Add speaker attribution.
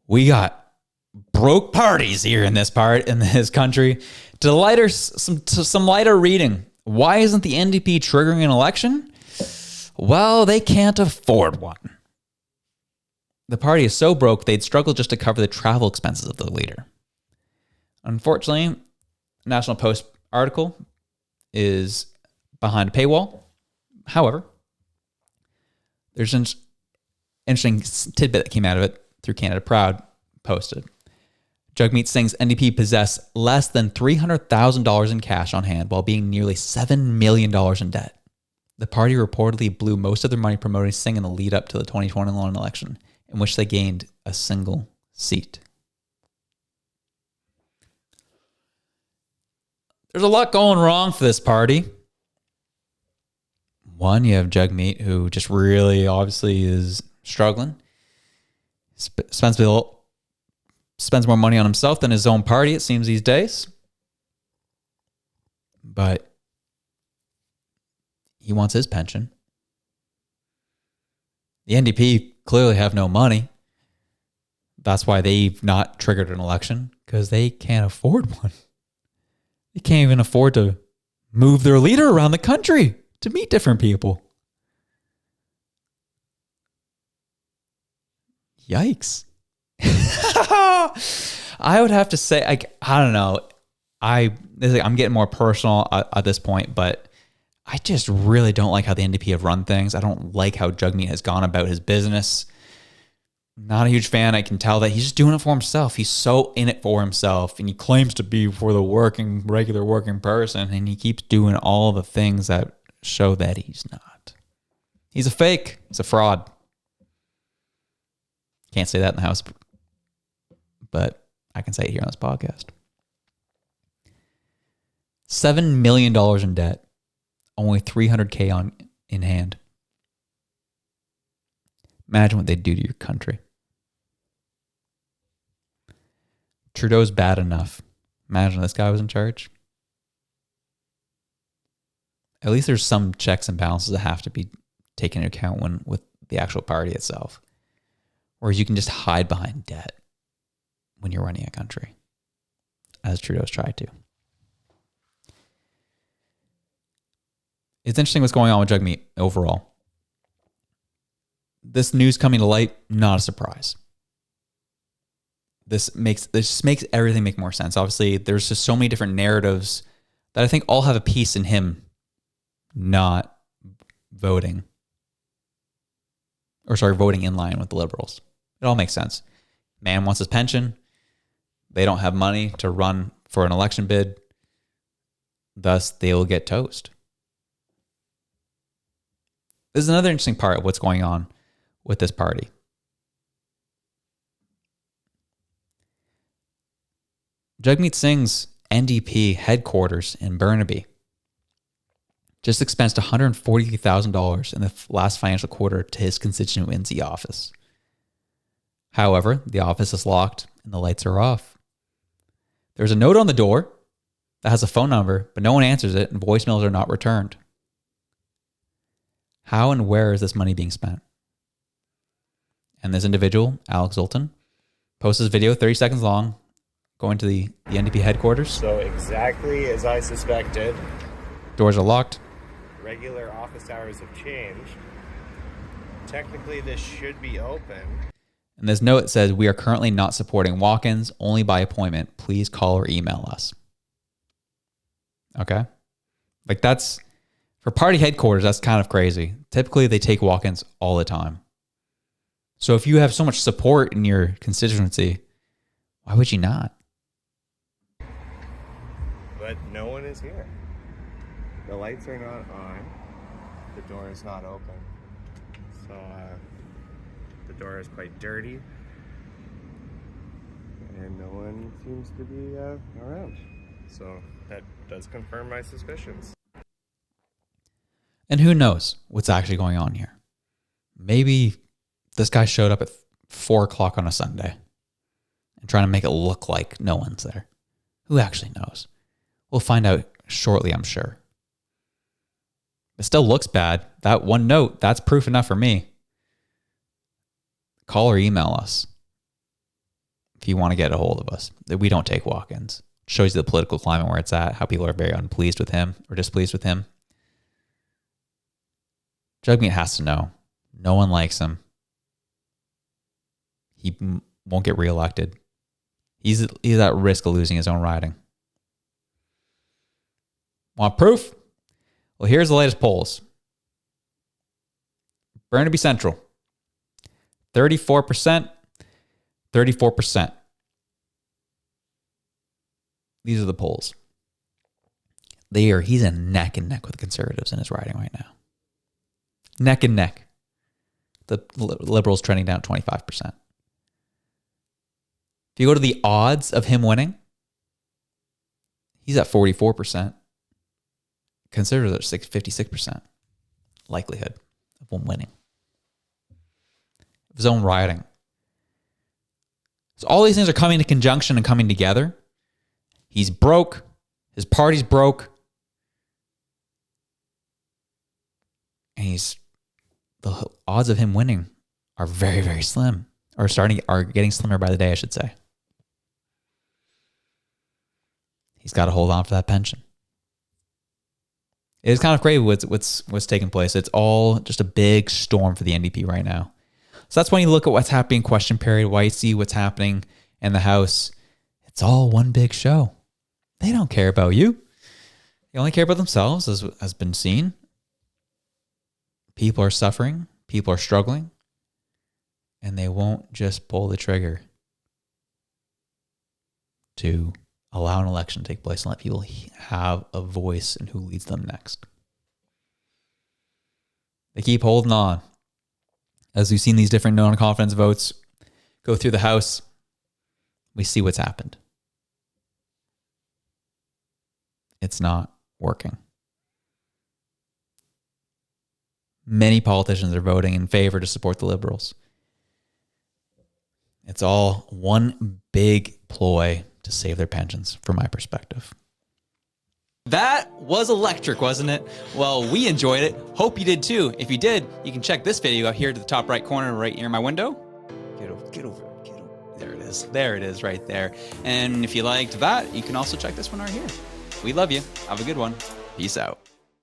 Speaker 1: we got broke parties here in this country. Some lighter reading. Why isn't the NDP triggering an election? Well, they can't afford one. The party is so broke they'd struggle just to cover the travel expenses of the leader. Unfortunately, National Post article is behind a paywall. However, there's an interesting tidbit that came out of it through Canada Proud posted. Jagmeet Singh's NDP possess less than $300,000 in cash on hand while being nearly $7 million in debt. The party reportedly blew most of their money promoting Singh in the lead up to the 2021 election, in which they gained a single seat. There's a lot going wrong for this party. One, you have Jagmeet, who just really obviously is struggling. Spends more money on himself than his own party, it seems, these days. But he wants his pension. The NDP clearly have no money. That's why they've not triggered an election, because they can't afford one. They can't even afford to move their leader around the country to meet different people. Yikes. I would have to say, I don't know. I'm getting more personal at this point, but I just really don't like how the NDP have run things. I don't like how Jagmeet has gone about his business. Not a huge fan. I can tell that he's just doing it for himself. He's so in it for himself, and he claims to be for the regular working person, and he keeps doing all the things that show that he's not. He's a fake. He's a fraud. Can't say that in the House, but I can say it here on this podcast. $7 million in debt. Only $300K in hand. Imagine what they'd do to your country. Trudeau's bad enough. Imagine this guy was in charge. At least there's some checks and balances that have to be taken into account with the actual party itself. Whereas you can just hide behind debt when you're running a country, as Trudeau's tried to. It's interesting what's going on with Jagmeet overall. This news coming to light, not a surprise. This just makes everything make more sense. Obviously, there's just so many different narratives that I think all have a piece in him not voting. Voting in line with the Liberals. It all makes sense. Man wants his pension. They don't have money to run for an election bid. Thus, they'll get toast. This is another interesting part of what's going on with this party. Jagmeet Singh's NDP headquarters in Burnaby just expensed $140,000 in the last financial quarter to his constituency office. However, the office is locked and the lights are off. There's a note on the door that has a phone number, but no one answers it and voicemails are not returned. How and where is this money being spent? And this individual, Alex Zoltan, posts this video 30 seconds long, going to the NDP headquarters.
Speaker 2: So exactly as I suspected.
Speaker 1: Doors are locked.
Speaker 2: Regular office hours have changed. Technically, this should be open.
Speaker 1: And this note says, we are currently not supporting walk-ins, only by appointment. Please call or email us. Okay? That's, for party headquarters, that's kind of crazy. Typically, they take walk-ins all the time. So if you have so much support in your constituency, why would you not?
Speaker 2: But no one is here. The lights are not on. The door is not open. So the door is quite dirty. And no one seems to be around. So that does confirm my suspicions.
Speaker 1: And who knows what's actually going on here? Maybe this guy showed up at 4 o'clock on a Sunday and trying to make it look like no one's there. Who actually knows? We'll find out shortly, I'm sure. It still looks bad. That one note, that's proof enough for me. Call or email us. if you want to get a hold of us. We don't take walk-ins. Shows you the political climate where it's at, how people are very unpleased with him or displeased with him. Jagmeet has to know. No one likes him. He won't get reelected. He's at risk of losing his own riding. Want proof? Well, here's the latest polls. Burnaby Central, 34%, 34%. These are the polls. He's in neck and neck with the Conservatives in his riding right now. Neck and neck. The Liberals trending down 25%. If you go to the odds of him winning, he's at 44%. Conservatives are 56% likelihood of him winning. Of his own riding. So all these things are coming to conjunction and coming together. He's broke. His party's broke. And the odds of him winning are very, very slim. Are getting slimmer by the day, I should say. He's got to hold on for that pension. It is kind of crazy what's taking place. It's all just a big storm for the NDP right now. So that's when you look at what's happening in question period, why you see what's happening in the House. It's all one big show. They don't care about you. They only care about themselves, as has been seen. People are suffering. People are struggling. And they won't just pull the trigger to allow an election to take place and let people have a voice in who leads them next. They keep holding on. As we've seen these different non-confidence votes go through the House, we see what's happened. It's not working. Many politicians are voting in favor to support the Liberals. It's all one big ploy to save their pensions, from my perspective. That was electric, wasn't it? Well, we enjoyed it. Hope you did too. If you did, you can check this video out here to the top right corner right near my window. Get over. There it is. There it is right there. And if you liked that, you can also check this one right here. We love you. Have a good one. Peace out.